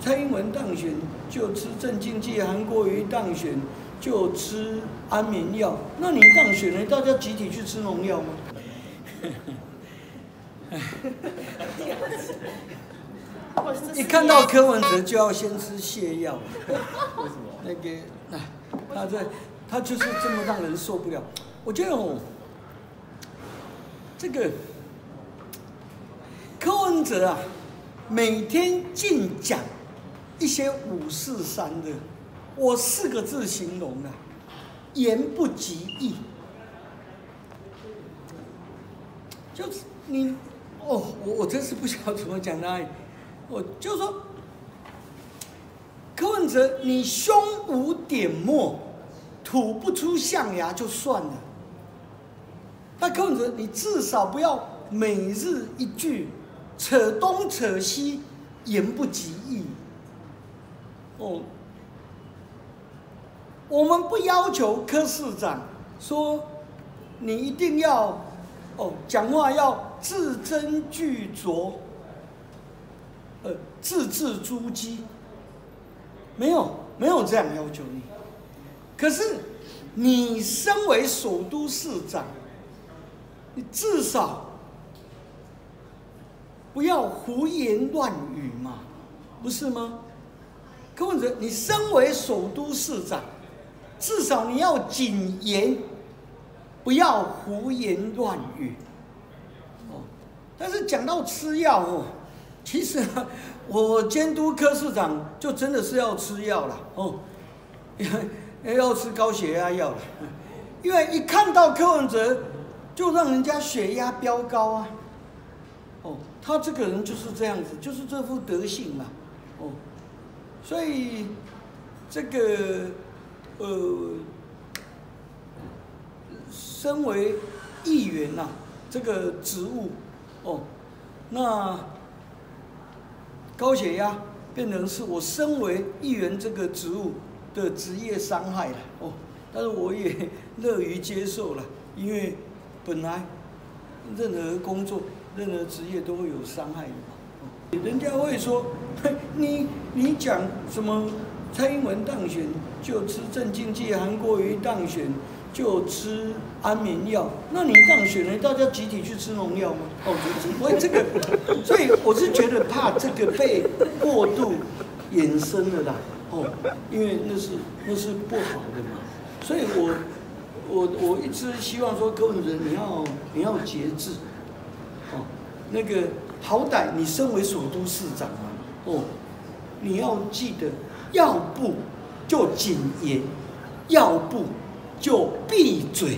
蔡英文当选就吃镇静剂，韩国瑜当选就吃安眠药，那你当选了，大家集体去吃农药吗？一看到柯文哲就要先吃泻药，为什么？那个，他就是这么让人受不了。我觉得这个柯文哲啊，每天净讲一些543的，我4个字形容啊，言不及义。就是你我真是不晓得怎么讲他。我就说，柯文哲，你胸无点墨，吐不出象牙就算了。那柯文哲，你至少不要每日一句扯东扯西，言不及义。我们不要求柯市长说你一定要讲话要字斟句酌。字字珠玑，没有这样要求你。可是你身为首都市长，你至少不要胡言乱语嘛，不是吗？柯文哲，你身为首都市长，至少你要谨言，不要胡言乱语。但是讲到吃药其实我监督柯市长就真的是要吃药了要吃高血压药了，因为一看到柯文哲就让人家血压飙高啊，他这个人就是这样子，就是这副德性嘛，所以这个身为议员呐，这个职务那。高血压变成是我身为议员这个职务的职业伤害了但是我也乐于接受了，因为本来任何工作、任何职业都会有伤害的嘛。人家会说，你讲什么蔡英文当选就吃镇静剂，韩国瑜当选就吃安眠药，那你当选了，大家集体去吃农药吗？这个，所以我是觉得怕这个被过度衍生了啦，因为那是不好的嘛，所以我一直希望说，柯文哲你要节制，那个好歹你身为首都市长嘛，你要记得，要不就谨言，要不就闭嘴。